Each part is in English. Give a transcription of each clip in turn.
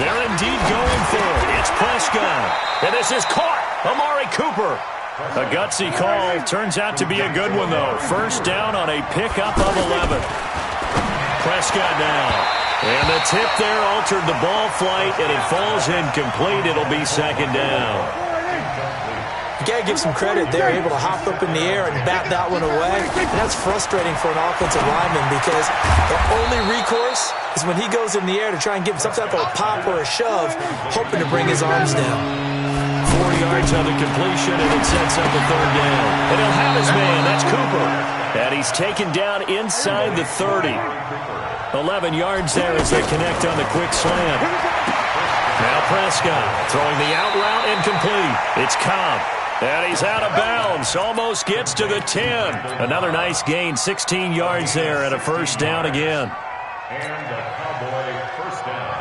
They're indeed going for it. It's Prescott. And this is caught. Amari Cooper. A gutsy call. Turns out to be a good one, though. First down on a pickup of 11. Prescott now. And the tip there altered the ball flight, and it falls incomplete. It'll be second down. You got to give some credit there, able to hop up in the air and bat that one away. And that's frustrating for an offensive lineman because the only recourse is when he goes in the air to try and give some type of a pop or a shove, hoping to bring his arms down. 4 yards on the completion, and it sets up a third down. And he'll have his man. That's Cooper. And he's taken down inside the 30. 11 yards there as they connect on the quick slant. Now Prescott throwing the out route incomplete. It's Cobb. And he's out of bounds. Almost gets to the 10. Another nice gain. 16 yards there and a first down again. And the Cowboy first down.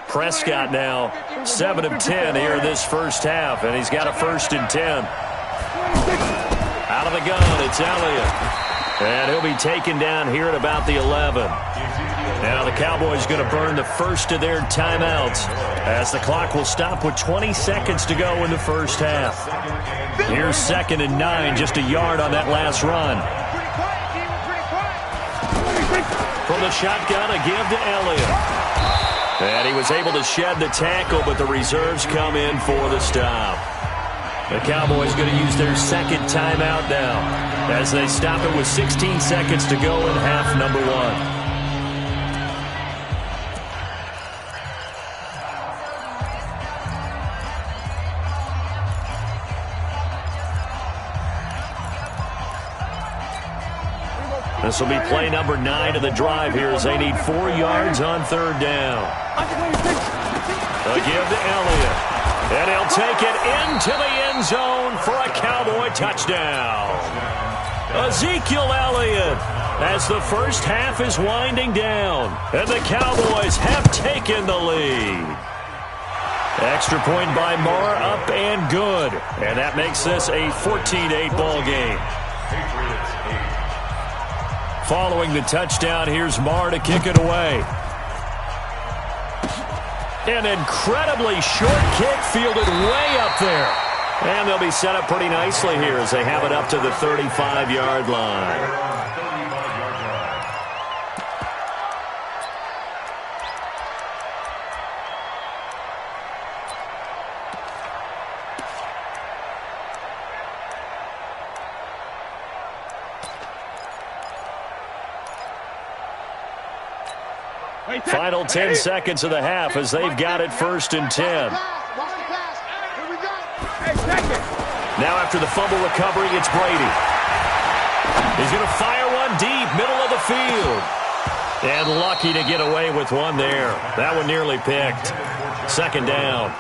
Prescott now 7 of 10 here this first half, and he's got a 1st and 10. Out of the gun, it's Elliott. And he'll be taken down here at about the 11. Now the Cowboys going to burn the first of their timeouts as the clock will stop with 20 seconds to go in the first half. Here's 2nd and 9, just a yard on that last run. From the shotgun, a give to Elliott. And he was able to shed the tackle, but the reserves come in for the stop. The Cowboys going to use their 2nd timeout now as they stop it with 16 seconds to go in half number 1. This will be play number 9 of the drive here as they need 4 yards on 3rd down. A give to Elliott. And he'll take it into the end zone for a Cowboy touchdown. Ezekiel Elliott as the first half is winding down. And the Cowboys have taken the lead. Extra point by Marr, up and good. And that makes this a 14-8 ball game. Following the touchdown, here's Marr to kick it away. An incredibly short kick fielded way up there. And they'll be set up pretty nicely here as they have it up to the 35-yard line. Final 10 seconds of the half as they've got it 1st and 10. Now after the fumble recovery, it's Brady. He's going to fire one deep, middle of the field. And lucky to get away with one there. That one nearly picked. 2nd down.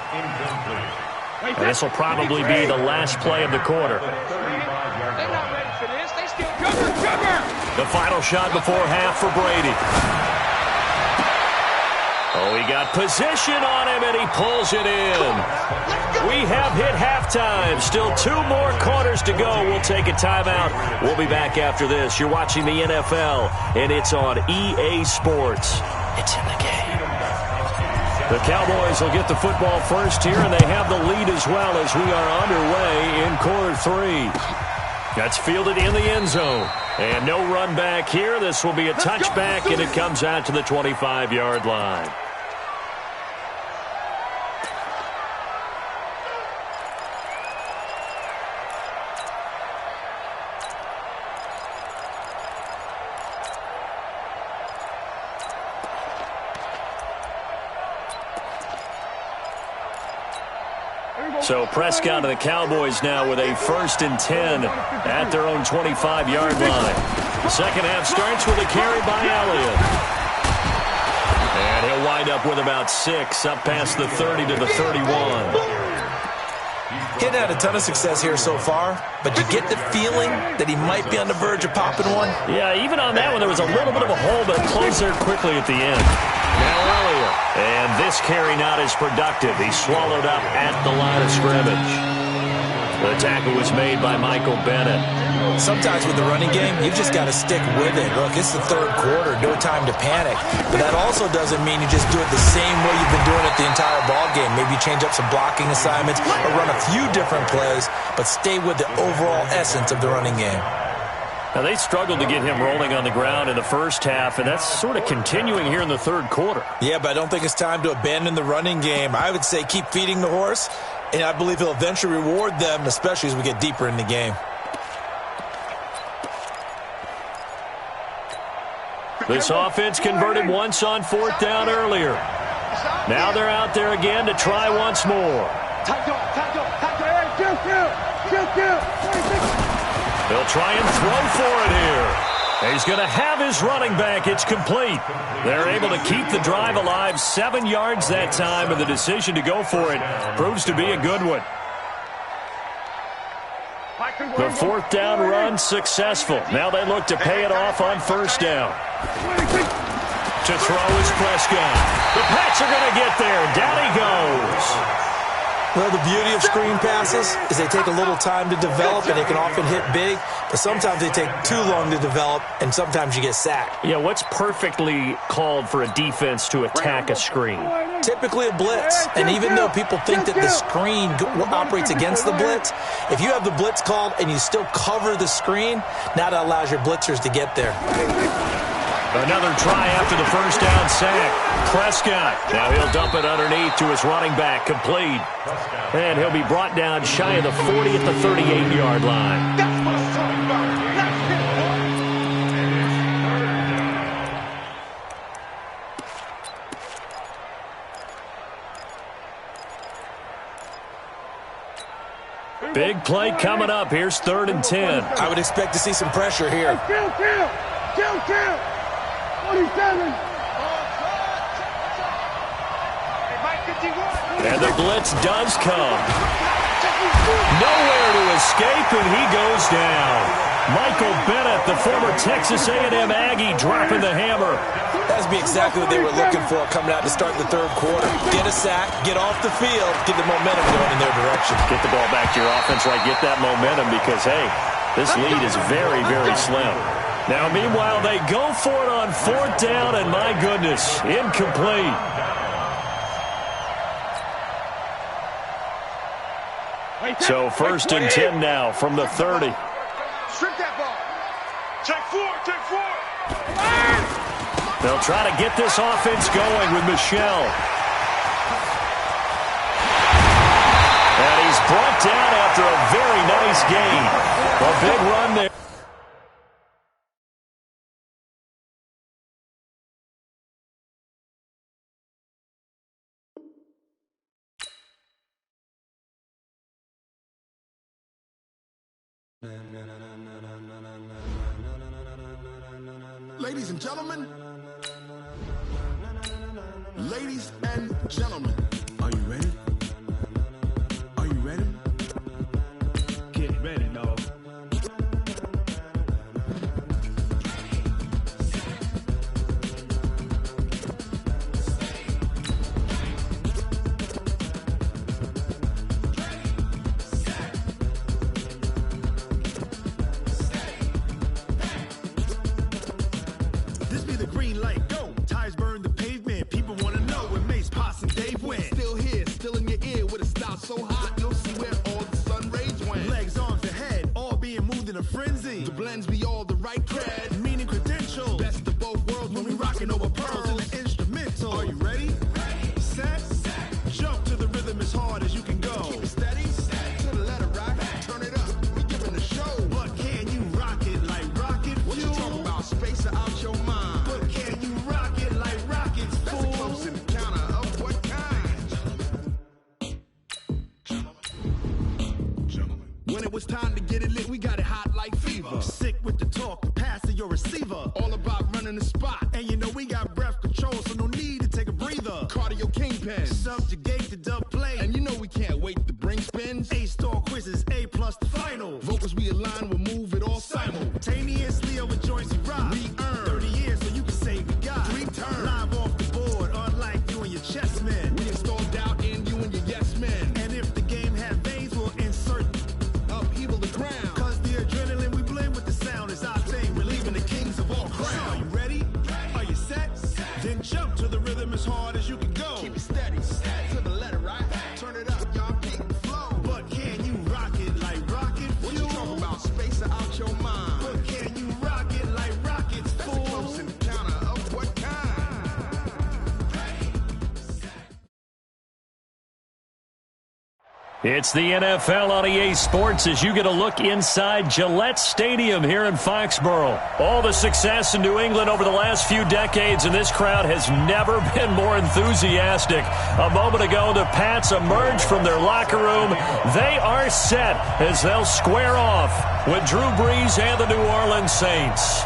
And this will probably be the last play of the quarter. The final shot before half for Brady. Oh, he got position on him, and he pulls it in. We have hit halftime. Still 2 more quarters to go. We'll take a timeout. We'll be back after this. You're watching the NFL, and it's on EA Sports. It's in the game. The Cowboys will get the football first here, and they have the lead as well as we are underway in quarter 3. That's fielded in the end zone. And no run back here. This will be a touchback, and it comes out to the 25-yard line. So Prescott and the Cowboys now with a 1st and 10 at their own 25-yard line. Second half starts with a carry by Elliott. And he'll wind up with about 6 up past the 30 to the 31. He hadn't had a ton of success here so far, but you get the feeling that he might be on the verge of popping one. Yeah, even on that one, there was a little bit of a hole, but it closed there quickly at the end. Now Elliott. And this carry not as productive. He's swallowed up at the line of scrimmage. The tackle was made by Michael Bennett. Sometimes with the running game, you've just got to stick with it. Look, it's the third quarter, no time to panic. But that also doesn't mean you just do it the same way you've been doing it the entire ball game. Maybe change up some blocking assignments or run a few different plays, but stay with the overall essence of the running game. Now, they struggled to get him rolling on the ground in the first half, and that's sort of continuing here in the third quarter. Yeah, but I don't think it's time to abandon the running game. I would say keep feeding the horse, and I believe he'll eventually reward them, especially as we get deeper in the game. This offense converted once on fourth down earlier. Now they're out there again to try once more. They'll try and throw for it here. He's going to have his running back. It's complete. They're able to keep the drive alive. 7 yards that time, and the decision to go for it proves to be a good one. The fourth down run successful. Now they look to pay it off on first down. To throw is Prescott. The Pats are going to get there. Down he goes. Well, the beauty of screen passes is they take a little time to develop, and they can often hit big, but sometimes they take too long to develop, and sometimes you get sacked. Yeah, what's perfectly called for a defense to attack a screen? Typically a blitz, and even though people think that the screen operates against the blitz, if you have the blitz called and you still cover the screen, now that allows your blitzers to get there. Another try after the first down sack. Prescott. Now he'll dump it underneath to his running back. Complete. And he'll be brought down shy of the 40 at the 38-yard line. Big play coming up. Here's 3rd and 10. I would expect to see some pressure here. Kill. 47. And the blitz does come. Nowhere to escape, and he goes down. Michael Bennett, the former Texas A&M Aggie, dropping the hammer. That'd be exactly what they were looking for coming out to start the third quarter. Get a sack, get off the field, get the momentum going in their direction. Get the ball back to your offense, right? Get that momentum because, hey, this lead is very, very slim. Now, meanwhile, they go for it on fourth down, and my goodness, incomplete. So 1st and 10 now from the 30. Strip that ball. Take four. They'll try to get this offense going with Michelle. And he's brought down after a very nice gain. A big run there. Ladies and gentlemen, are you ready? Are you ready? Get ready, dog. This be the green light, go. Tires burn the pavement. People want to know where Mace, Potts, and Dave went. Still here, still in your ear with a style so hot, you'll see where all the sun rays went. Legs, arms, and head, all being moved in a frenzy. The blends be all the right cred, meaning credentials. Best of both worlds when we rocking over pearls in the instrumental. Are you ready? Set. Jump to the rhythm as hard as you can go. Keep it steady. To the letter right. Turn it up. We giving the show. But can you rock it like rocket fuel? What you talking about? Space out your mind. But can you rock it like rockets, fool? That's a close encounter of what kind? Gentlemen. When it was time to get it lit, we got it hot like fever. Sick with the talk, the pass to your receiver. All about running the spot. And you know we got breath control, so no need to take a breather. Cardio kingpin. Subjugate the dub play. And you know we can't wait to bring spins. A-star quizzes, A+ the final. Vocals we align, we'll move it all simultaneously over joints we rock. We earn 30 years so you can say we got 3 turns. Live off the board, unlike you and your chess men. We install doubt in you and your yes men. And if the game had veins, we'll insert upheaval the ground. Cause the adrenaline we blend It's the NFL on EA Sports as you get a look inside Gillette Stadium here in Foxborough. All the success in New England over the last few decades, and this crowd has never been more enthusiastic. A moment ago, the Pats emerged from their locker room. They are set as they'll square off with Drew Brees and the New Orleans Saints.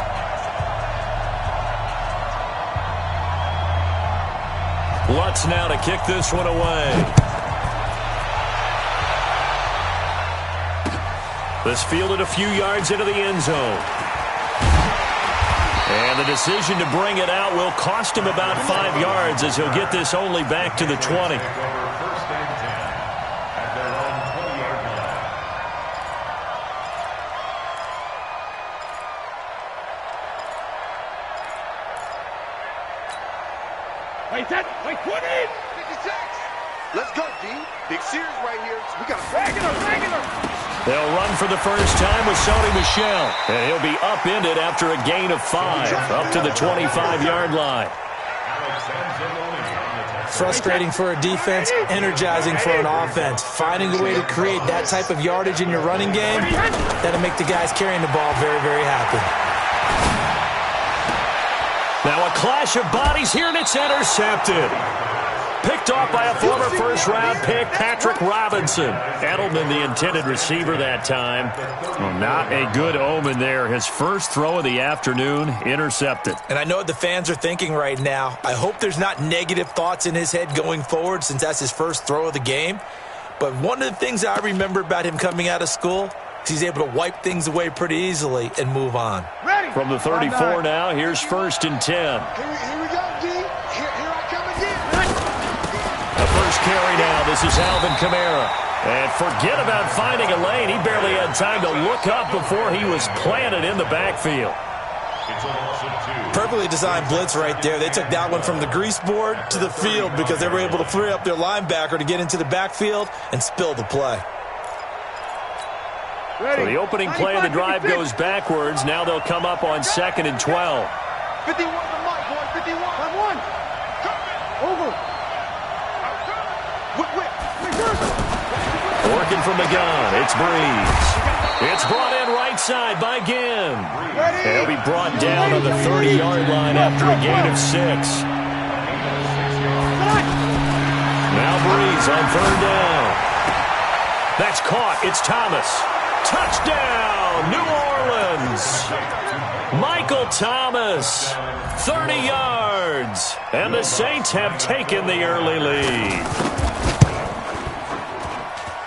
Lutz now to kick this one away. This fielded a few yards into the end zone. And the decision to bring it out will cost him about 5 yards as he'll get this only back to the 20. Wait, that, wait, 20! 56! Let's go, D. Big Sears right here. We got a regular. They'll run for the first time with Sony Michel. And he'll be upended after a gain of 5, up to the 25-yard line. Frustrating for a defense, energizing for an offense. Finding a way to create that type of yardage in your running game, that'll make the guys carrying the ball very, very happy. Now a clash of bodies here, and it's intercepted. Picked off by a former first-round pick, Patrick Robinson. Edelman, the intended receiver that time. Well, not a good omen there. His first throw of the afternoon, intercepted. And I know what the fans are thinking right now. I hope there's not negative thoughts in his head going forward since that's his first throw of the game. But one of the things I remember about him coming out of school, he's able to wipe things away pretty easily and move on. Ready. From the 34 now, here's 1st and 10. Here we go, D. Here I come again. The first carry now. This is Alvin Kamara. And forget about finding a lane. He barely had time to look up before he was planted in the backfield. Perfectly designed blitz right there. They took that one from the grease board to the field because they were able to free up their linebacker to get into the backfield and spill the play. So the opening play of the drive goes backwards. Now they'll come up on 2nd and 12. 51 to Mike, boy. 51. 1. Over. Working from the gun, it's Brees. It's brought in right side by Ginn. And he'll be brought down on the 30-yard line after a gain of 6. Now Brees on 3rd down. That's caught. It's Thomas. Touchdown, New Orleans. Michael Thomas, 30 yards. And the Saints have taken the early lead.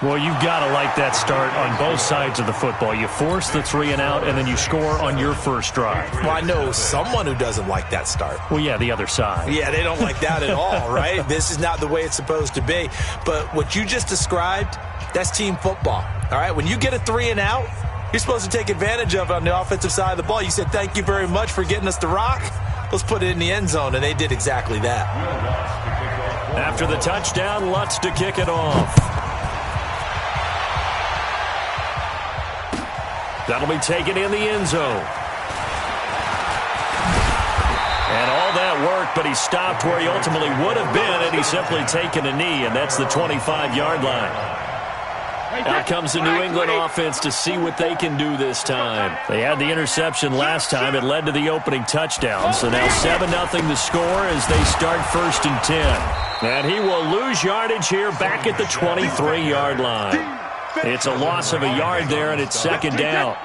Well, you've got to like that start on both sides of the football. You force the 3 and out, and then you score on your first drive. Well, I know someone who doesn't like that start. Well, yeah, the other side. Yeah, they don't like that at all, right? This is not the way it's supposed to be. But what you just described, that's team football, all right? When you get a 3 and out, you're supposed to take advantage of it on the offensive side of the ball. You said, thank you very much for getting us the rock. Let's put it in the end zone, and they did exactly that. After the touchdown, Lutz to kick it off. That'll be taken in the end zone. And all that worked, but he stopped where he ultimately would have been had he simply taken a knee, and that's the 25-yard line. Out comes the New England offense to see what they can do this time. They had the interception last time. It led to the opening touchdown. So now 7-0 the score as they start 1st and 10. And he will lose yardage here back at the 23-yard line. It's a loss of a yard there, and it's 2nd down.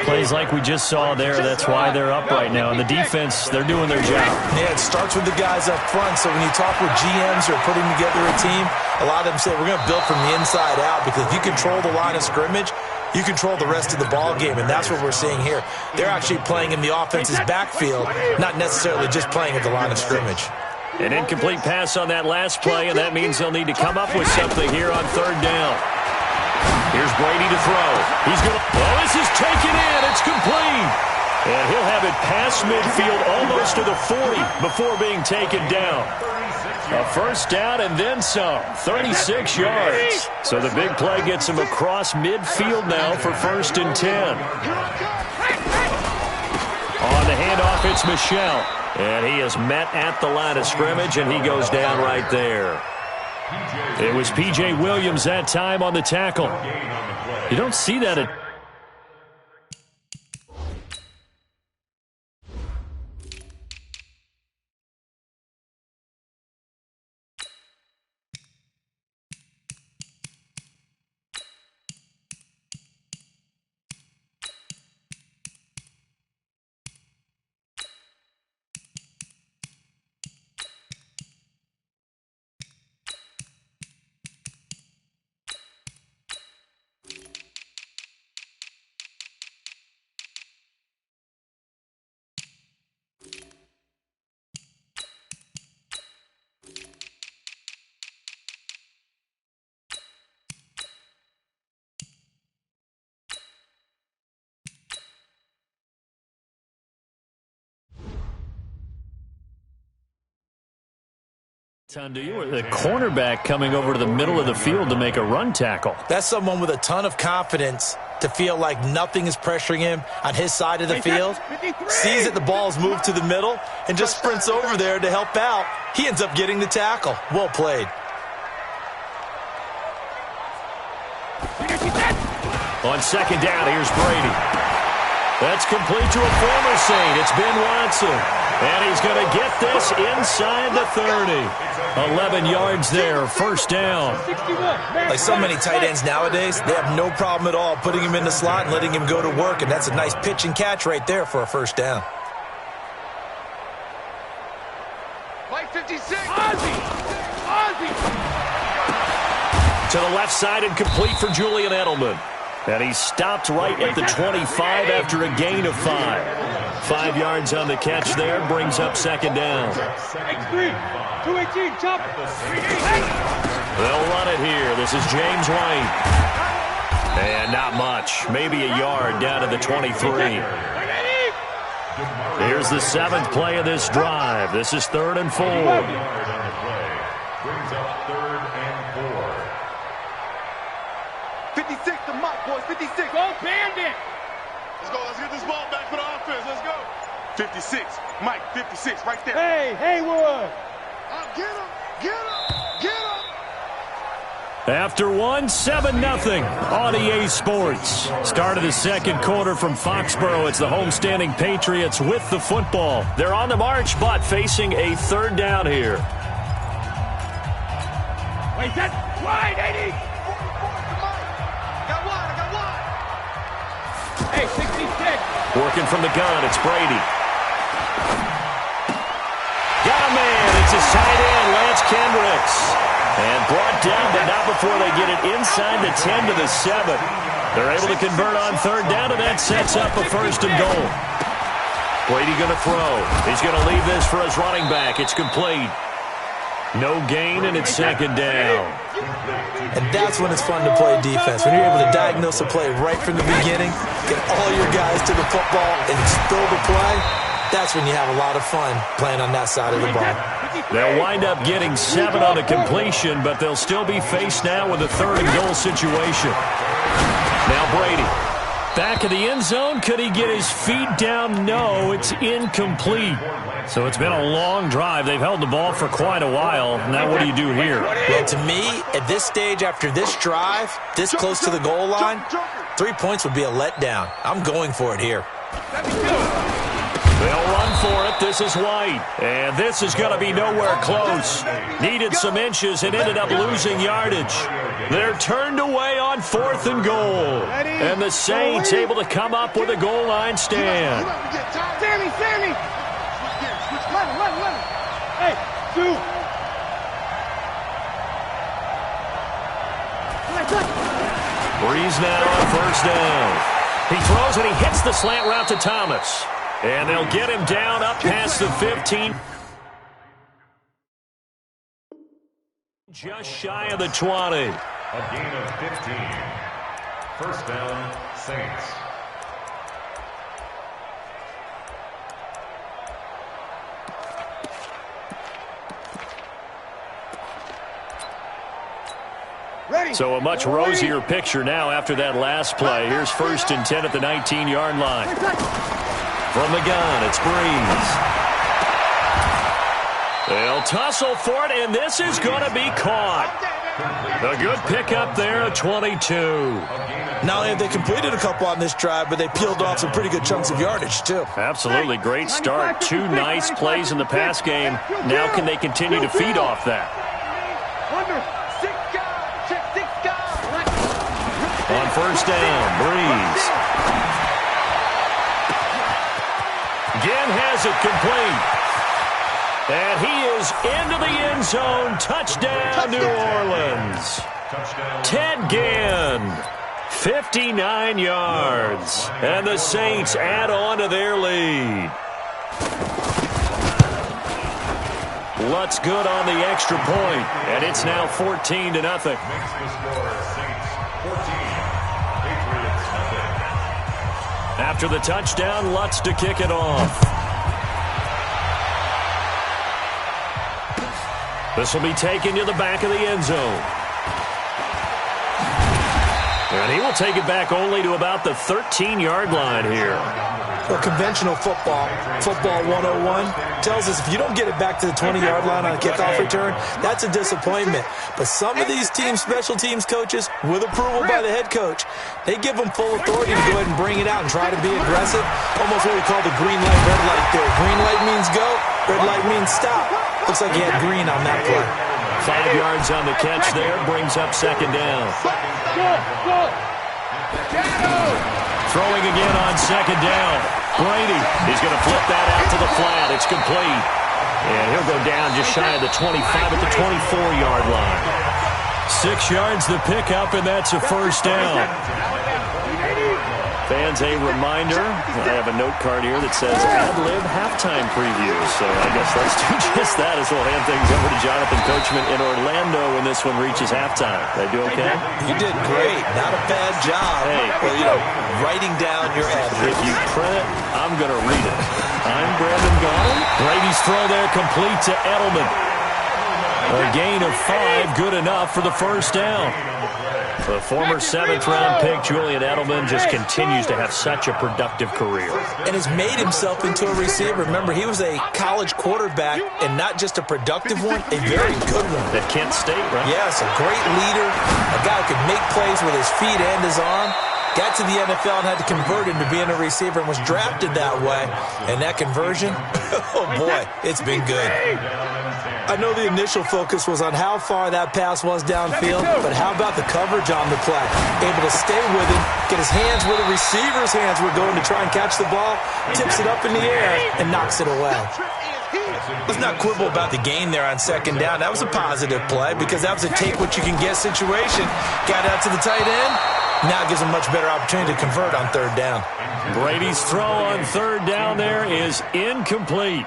Plays like we just saw there, that's why they're up right now. And the defense, they're doing their job. Yeah, it starts with the guys up front. So when you talk with GMs who are putting together a team, a lot of them say, we're going to build from the inside out, because if you control the line of scrimmage, you control the rest of the ball game, and that's what we're seeing here. They're actually playing in the offense's backfield, not necessarily just playing at the line of scrimmage. An incomplete pass on that last play, and that means they'll need to come up with something here on 3rd down. Here's Brady to throw. He's going to... Oh, this is taken in. It's complete. And he'll have it past midfield almost to the 40 before being taken down. A first down and then some. 36 yards. So the big play gets him across midfield now for 1st and 10. On the handoff, it's Michel. And he is met at the line of scrimmage, and he goes down right there. It was P.J. Williams that time on the tackle. You don't see that at... Do you? The cornerback coming over to the middle of the field to make a run tackle. That's someone with a ton of confidence to feel like nothing is pressuring him on his side of the field. Sees that the ball is moved to the middle and just sprints over there to help out. He ends up getting the tackle. Well played. On second down, here's Brady. That's complete to a former Saint. It's Ben Watson. And he's going to get this inside the 30. 11 yards there, first down. Like so many tight ends nowadays, they have no problem at all putting him in the slot and letting him go to work. And that's a nice pitch and catch right there for a first down. Mike 56. Ozzie. To the left side and complete for Julian Edelman. And he stopped right at the 25 after a gain of 5. 5 yards on the catch there, brings up second down. X3, 218, chop. They'll run it here. This is James White. And not much, maybe a yard down to the 23. Here's the 7th play of this drive. This is 3rd and 4. Brings up 3rd and 4. 56 to Mike, boys, 56. Go, Bandit. Let's go, let's get this ball back for the offense, let's go. 56, Mike, 56, right there. Hey, Haywood. Get him, get him, get him. After one, 7-0 on EA Sports. Start of the second quarter from Foxborough. It's the homestanding Patriots with the football. They're on the march, but facing a 3rd down here. Wait, that's wide, 80. Hey, 66. Working from the gun, it's Brady. Got a man. It's his tight end, Lance Kendricks. And brought down, but not before they get it inside the 10 to the 7. They're able to convert on 3rd down, and that sets up a 1st and goal. Brady going to throw. He's going to leave this for his running back. It's complete. No gain, and it's 2nd down. And that's when it's fun to play defense. When you're able to diagnose a play right from the beginning, get all your guys to the football, and still the play, that's when you have a lot of fun playing on that side of the ball. They'll wind up getting 7 on the completion, but they'll still be faced now with a 3rd and goal situation. Now Brady. Back of the end zone. Could he get his feet down? No, it's incomplete. So it's been a long drive. They've held the ball for quite a while. Now what do you do here? Well, to me, at this stage after this drive, this close to the goal line, 3 points would be a letdown. I'm going for it here. They'll run for it. This is White. And this is going to be nowhere close. Needed some inches and ended up losing yardage. They're turned away on 4th and goal. And the Saints able to come up with a goal line stand. Sammy. Let him. Hey, dude. Breeze now on 1st down. He throws and he hits the slant route to Thomas. And they'll get him down up past the 15. Just shy of the 20. A gain of 15. 1st down, Saints. So a much rosier picture now after that last play. Here's 1st and 10 at the 19-yard line. From the gun, it's Breeze. They'll tussle for it, and this is going to be caught. A good pickup there at 22. Not only have they completed a couple on this drive, but they peeled off some pretty good chunks of yardage, too. Absolutely. Great start. 2 nice plays in the pass game. Now can they continue to feed off that? On first down, Breeze. Again has it complete. And he is into the end zone. Touchdown, New Orleans. Ted Ginn, 59 yards. And the Saints add on to their lead. Lutz good on the extra point, and it's now 14-0. Makes the score Saints 14, Patriots nothing. After the touchdown, Lutz to kick it off. This will be taken to the back of the end zone. And he will take it back only to about the 13-yard line here. Well, conventional football 101, tells us if you don't get it back to the 20-yard line on a kickoff return, that's a disappointment. But some of these teams, special teams coaches, with approval by the head coach, they give them full authority to go ahead and bring it out and try to be aggressive. Almost what we call the green light, red light theory. Green light means go, red light means stop. Looks like he had green on that play. 5 yards on the catch there, brings up second down. Throwing again on second down. Brady, he's going to flip that out to the flat. It's complete. And he'll go down just shy of the 25 at the 24-yard line. 6 yards the pickup, and that's a first down. Fans, a reminder, I have a note card here that says ad-lib halftime preview. So I guess let's do just that as we'll hand things over to Jonathan Coachman in Orlando when this one reaches halftime. Did I do okay? You did great. Not a bad job. Hey, well, writing down your ad-lib. If you print it, I'm going to read it. I'm Brandon Gaudin. Brady's throw there complete to Edelman. A gain of 5, good enough for the first down. The former 7th-round pick, Julian Edelman, just continues to have such a productive career. And has made himself into a receiver. Remember, he was a college quarterback, and not just a productive one, a very good one. At Kent State, right? Yes, a great leader, a guy who could make plays with his feet and his arm. Got to the NFL and had to convert into being a receiver and was drafted that way. And that conversion, oh boy, it's been good. I know the initial focus was on how far that pass was downfield, but how about the coverage on the play? Able to stay with him, get his hands where the receiver's hands were going to try and catch the ball, tips it up in the air, and knocks it away. Let's not quibble about the gain there on second down. That was a positive play because that was a take-what-you-can-get situation. Got out to the tight end. Now it gives him a much better opportunity to convert on third down. Brady's throw on third down there is incomplete.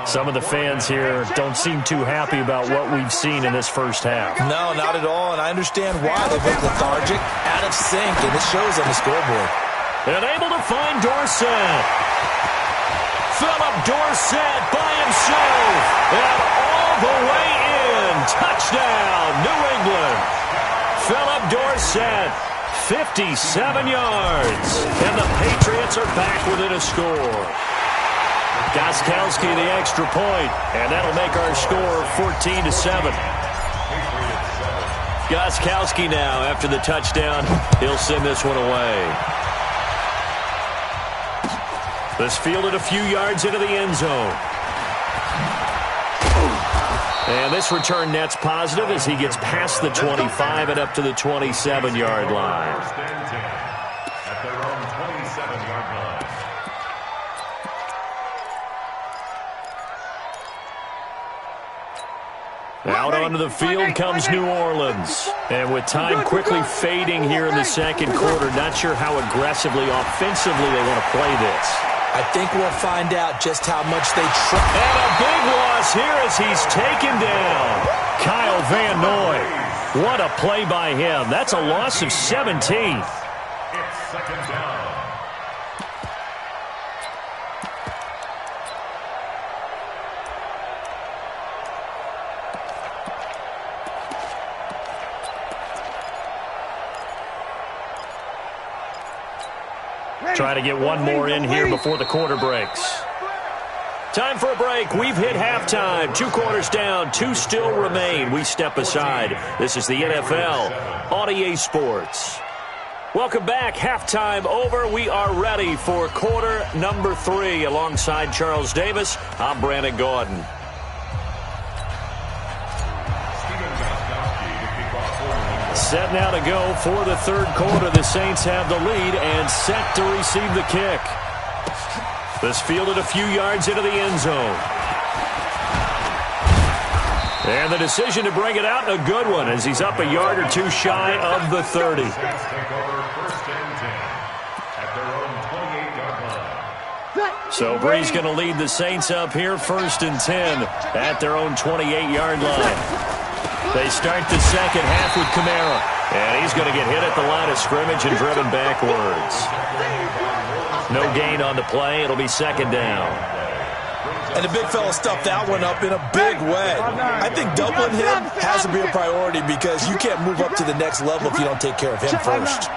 Some of the fans here don't seem too happy about what we've seen in this first half. No, not at all, and I understand why they've been lethargic, out of sync, and it shows on the scoreboard. And able to find Dorsett. Philip Dorsett by himself, and all the way in. Touchdown, New England. Philip Dorsett. 57 yards, and the Patriots are back within a score. Gostkowski the extra point, and that'll make our score 14-7. Gostkowski now, after the touchdown, he'll send this one away. This fielded a few yards into the end zone. And this return net's positive as he gets past the 25 and up to the 27-yard line. At their own 27-yard line. Out onto the field comes New Orleans. And with time quickly fading here in the second quarter, not sure how aggressively, offensively they want to play this. I think we'll find out just how much they try. And a big loss here as he's taken down. Kyle Van Noy. What a play by him. That's a loss of 17. It's second down. Try to get one more in here before the quarter breaks. Time for a break. We've hit halftime. 2 quarters down. 2 still remain. We step aside. This is the NFL on EA Sports. Welcome back. Halftime over. We are ready for quarter number 3. Alongside Charles Davis, I'm Brandon Gordon. Set now to go for the third quarter. The Saints have the lead and set to receive the kick. This fielded a few yards into the end zone. And the decision to bring it out, a good one, as he's up a yard or 2 shy of the 30. So Bree's going to lead the Saints up here, 1st and 10 at their own 28-yard line. They start the second half with Kamara. And he's going to get hit at the line of scrimmage and driven backwards. No gain on the play. It'll be 2nd down. And the big fella stuffed that one up in a big way. I think doubling him has to be a priority because you can't move up to the next level if you don't take care of him first.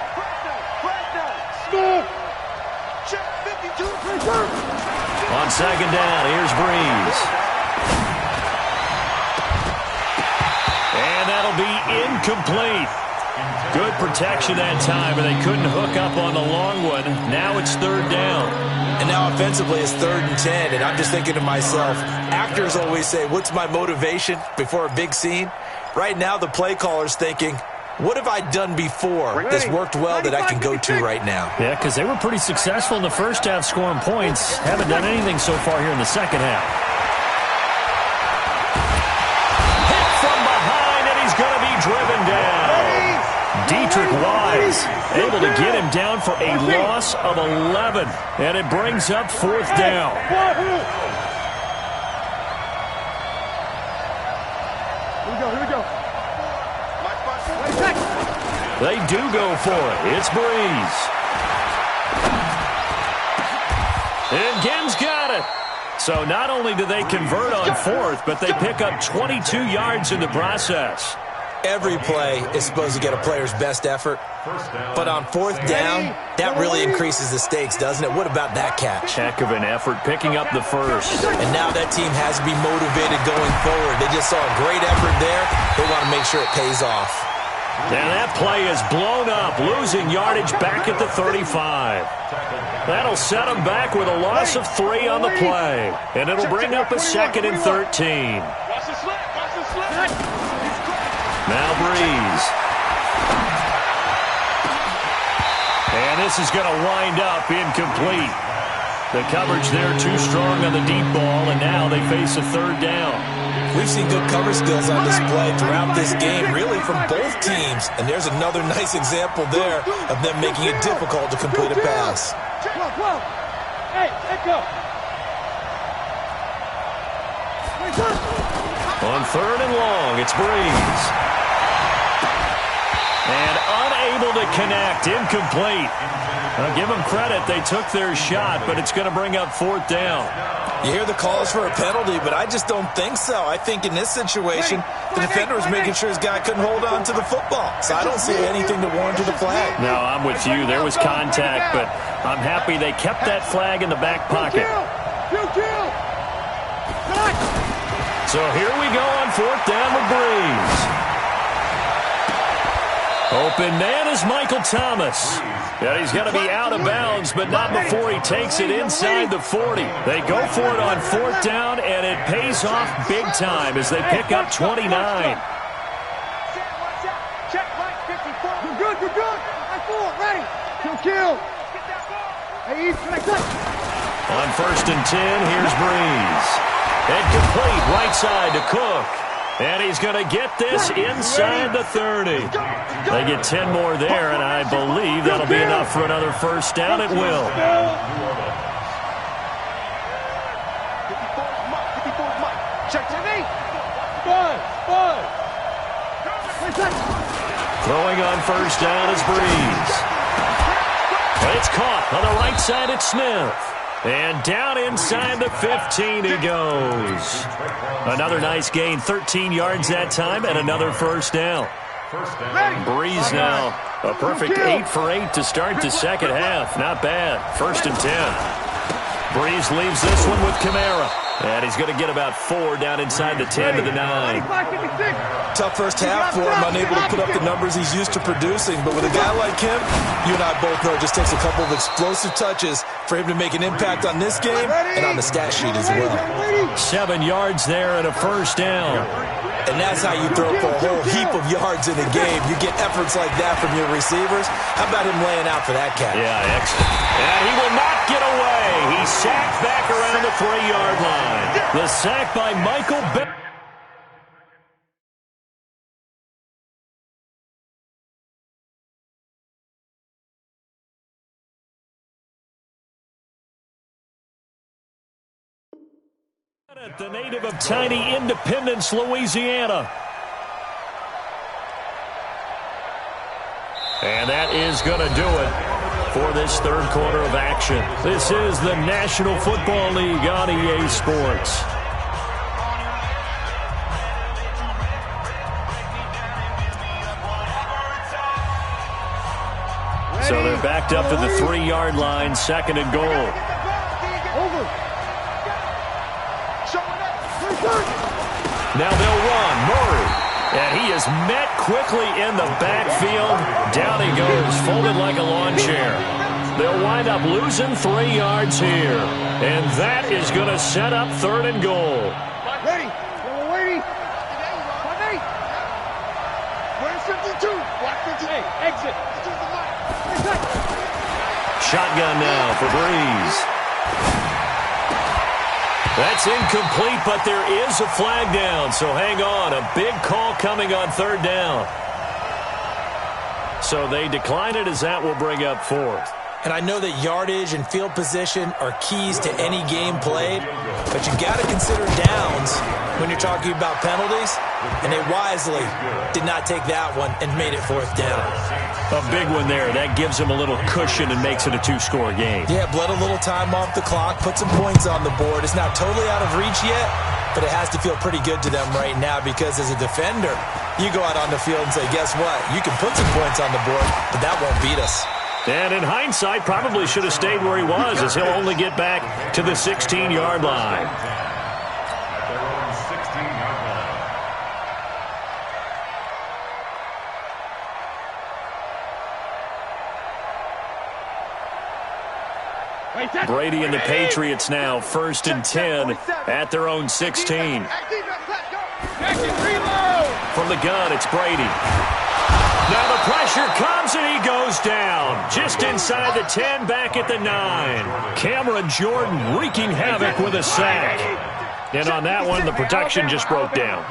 On 2nd down, here's Breeze. And that'll be incomplete. Good protection that time, and they couldn't hook up on the long one. Now it's 3rd down. And now offensively it's 3rd and 10, and I'm just thinking to myself, actors always say, what's my motivation before a big scene? Right now the play caller's thinking, what have I done before that's worked well that I can go to right now? Yeah, because they were pretty successful in the first half scoring points. Haven't done anything so far here in the second half. Hit from behind, and he's going to be driven down. Dietrich Wise able to get him down for a loss of 11. And it brings up 4th down. Here we go. They do go for it. It's Breeze. And Ginn's got it. So not only do they convert on 4th, but they pick up 22 yards in the process. Every play is supposed to get a player's best effort. But on 4th down, that really increases the stakes, doesn't it? What about that catch? Heck of an effort picking up the first. And now that team has to be motivated going forward. They just saw a great effort there. They want to make sure it pays off. And that play is blown up, losing yardage back at the 35. That'll set them back with a loss of 3 on the play. And it'll bring up a 2nd and 13. Now Breeze. And this is going to wind up incomplete. The coverage there too strong on the deep ball, and now they face a 3rd down. We've seen good cover skills on display throughout this game, really from both teams. And there's another nice example there of them making it difficult to complete a pass. Hey, go. On 3rd and long, it's Breeze. And unable to connect, incomplete. Now give them credit, they took their shot, but it's going to bring up 4th down. You hear the calls for a penalty, but I just don't think so. I think in this situation, the defender was making sure his guy couldn't hold on to the football. So I don't see anything to warrant to the flag. No, I'm with you. There was contact, but I'm happy they kept that flag in the back pocket. So here we go on 4th down with Breeze. Open man is Michael Thomas. And he's going to be out of bounds, but not before he takes it inside the 40. They go for it on 4th down, and it pays off big time as they pick up 29. You're good. Ready. Kill. On 1st and 10, here's Breeze. And complete right side to Cook. And he's going to get this inside the 30. They get 10 more there, and I believe that'll be enough for another 1st down. It will. Throwing on 1st down is Breeze. It's caught on the right side at Smith. And down inside the 15 he goes. Another nice gain, 13 yards that time, and another 1st down. Breeze now, a perfect 8 for 8 to start the second half. Not bad. 1st and 10. Breeze leaves this one with Kamara. And he's going to get about 4 down inside the 10 to the 9. Tough first half for him, unable to put up the numbers he's used to producing. But with a guy like him, you and I both know it just takes a couple of explosive touches for him to make an impact on this game and on the stat sheet as well. 7 yards there and a first down. And that's how you throw for a whole heap of yards in a game. You get efforts like that from your receivers. How about him laying out for that catch? Yeah, excellent. And he will not get away. He's sacked back around the 3-yard line. The sack by Michael Bennett. The native of tiny Independence, Louisiana. And that is going to do it for this third quarter of action. This is the National Football League on EA Sports. So they're backed up to the 3-yard line, 2nd and goal. Now they'll run. Murray. And he is met quickly in the backfield. Down he goes, folded like a lawn chair. They'll wind up losing 3 yards here. And that is going to set up 3rd and goal. Ready. Ready. Where's 52? Block 58. Exit. Shotgun now for Breeze. That's incomplete, but there is a flag down, so hang on. A big call coming on 3rd down. So they decline it as that will bring up 4th. And I know that yardage and field position are keys to any game played, but you got to consider downs when you're talking about penalties, and they wisely did not take that one and made it 4th down. A big one there. That gives them a little cushion and makes it a 2-score game. Yeah, bled a little time off the clock, put some points on the board. It's not totally out of reach yet, but it has to feel pretty good to them right now because as a defender, you go out on the field and say, guess what? You can put some points on the board, but that won't beat us. And in hindsight, probably should have stayed where he was as he'll only get back to the 16-yard line. Brady and the Patriots now 1st and 10 at their own 16. From the gun, it's Brady. Now the pressure comes and he goes down. Just inside the 10, back at the 9. Cameron Jordan wreaking havoc with a sack. And on that one, the protection just broke down.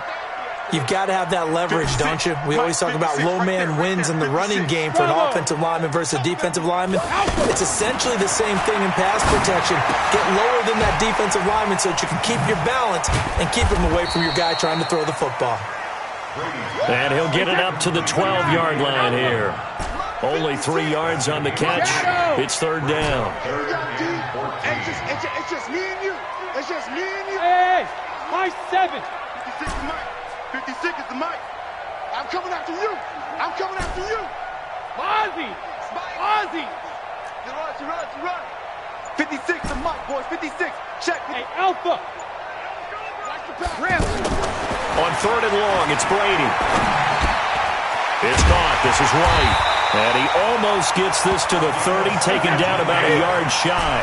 You've got to have that leverage, don't you? We always talk about low man wins in the running game for an offensive lineman versus a defensive lineman. It's essentially the same thing in pass protection. Get lower than that defensive lineman so that you can keep your balance and keep him away from your guy trying to throw the football. And he'll get it up to the 12-yard line here. Only 3 yards on the catch. It's 3rd down. It's just me and you. It's just me and you. Hey, my 7. 56 is Mike. 56 is the Mike. I'm coming after you. I'm coming after you. Ozzy. Ozzy. You run. 56 is Mike, boys. 56. Check. Hey, Alpha. On 3rd and long, it's Brady. It's caught. This is White. And he almost gets this to the 30, taken down about a yard shy.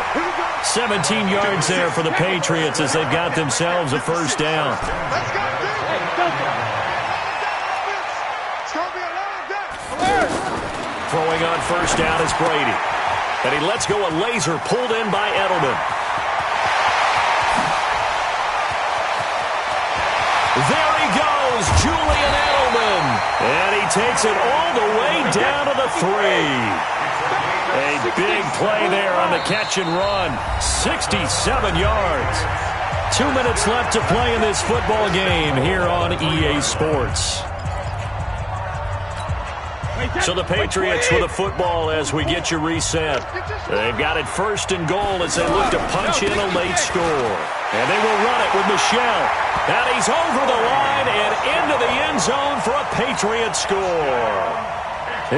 17 yards there for the Patriots as they've got themselves a 1st down. Let's go, Throwing on 1st down is Brady. And he lets go a laser pulled in by Edelman. There he goes, Julian Edelman. And he takes it all the way down to the 3. A big play there on the catch and run. 67 yards. 2 minutes left to play in this football game here on EA Sports. So the Patriots with a football as we get you reset. They've got it 1st and goal as they look to punch in a late score. And they will run it with Michelle. And he's over the line and into the end zone for a Patriot score.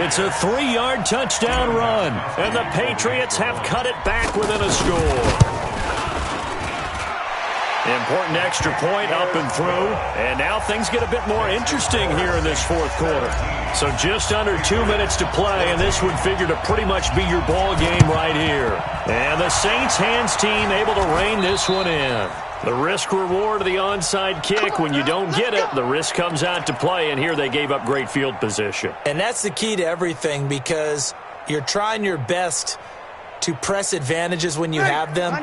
It's a 3-yard touchdown run. And the Patriots have cut it back within a score. Important extra point up and through. And now things get a bit more interesting here in this fourth quarter. So just under 2 minutes to play, and this would figure to pretty much be your ball game right here. And the Saints hands team able to rein this one in. The risk-reward of the onside kick, when you don't get it, the risk comes out to play, and here they gave up great field position. And that's the key to everything, because you're trying your best to press advantages when you have them,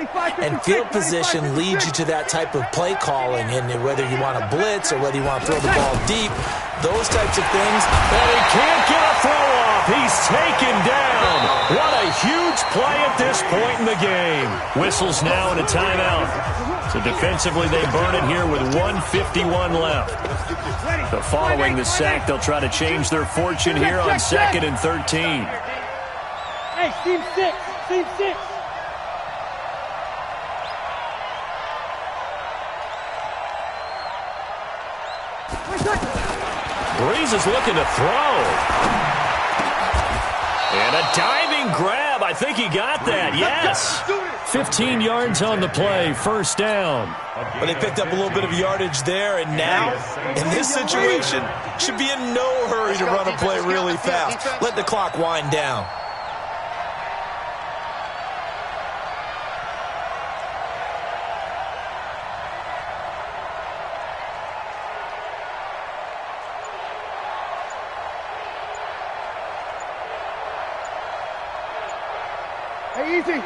and field position leads you to that type of play calling, and whether you want to blitz or whether you want to throw the ball deep, those types of things. And he can't get a throw off. He's taken down. What a huge play at this point in the game. Whistles now in a timeout. So defensively, they burn it here with 1:51 left. So following the sack, they'll try to change their fortune here on 2nd and 13. Hey, team 6. Team 6. Breeze is looking to throw. And a diving grab. I think he got that. Yes. 15 yards on the play. First down. But they picked up a little bit of yardage there, and now, in this situation, should be in no hurry to run a play really fast. Let the clock wind down. Easy.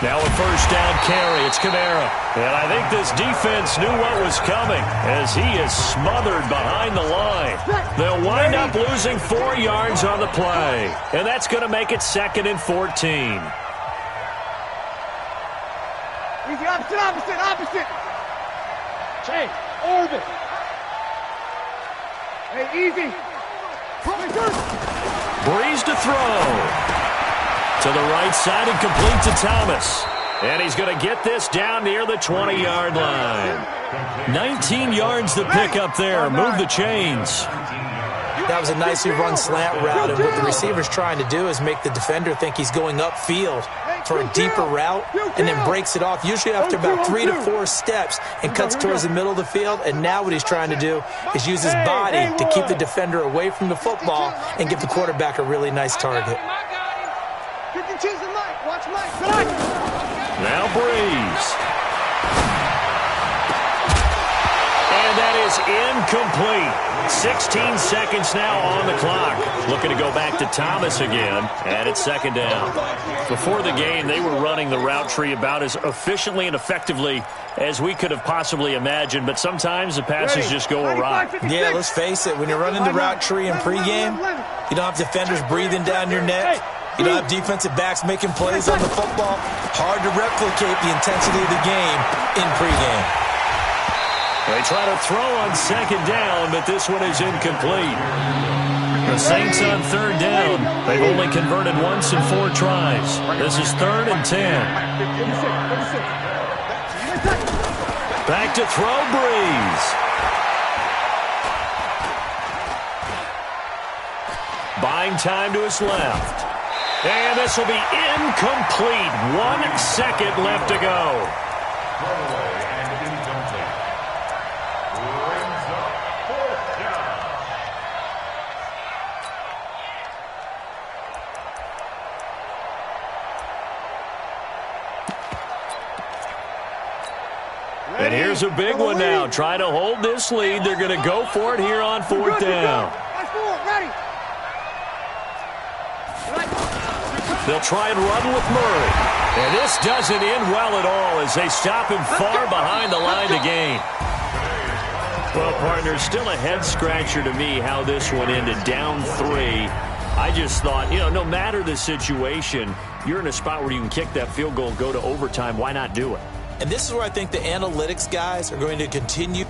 Now a first down carry. It's Kamara. And I think this defense knew what was coming as he is smothered behind the line. They'll wind up losing 4 yards on the play. And that's going to make it 2nd and 14. Easy, opposite. Hey, orbit. Hey, easy. Breeze to throw. To the right side and complete to Thomas. And he's going to get this down near the 20-yard line. 19 yards to pick up there. Move the chains. That was a nicely run slant route, and what the receiver's trying to do is make the defender think he's going upfield for a deeper route, and then breaks it off, usually after about 3 to 4 steps, and cuts towards the middle of the field. And now what he's trying to do is use his body to keep the defender away from the football and give the quarterback a really nice target. Now Breeze. And that is incomplete. 16 seconds now on the clock. Looking to go back to Thomas again, and it's 2nd down. Before the game, they were running the route tree about as efficiently and effectively as we could have possibly imagined, but sometimes the passes just go awry. Yeah, let's face it, when you're running the route tree in pregame, you don't have defenders breathing down your neck. You don't have defensive backs making plays on the football. Hard to replicate the intensity of the game in pregame. They try to throw on 2nd down, but this one is incomplete. The Saints on 3rd down. They've only converted once in 4 tries. This is 3rd and 10. Back to throw, Breeze. Buying time to his left. And this will be incomplete. 1 second left to go. And here's a big one now. Trying to hold this lead. They're going to go for it here on 4th down. They'll try and run with Murray. And this doesn't end well at all as they stop him far behind the line to gain. Well, partner, still a head-scratcher to me how this one ended. Down 3. I just thought, no matter the situation, you're in a spot where you can kick that field goal, go to overtime. Why not do it? And this is where I think the analytics guys are going to continue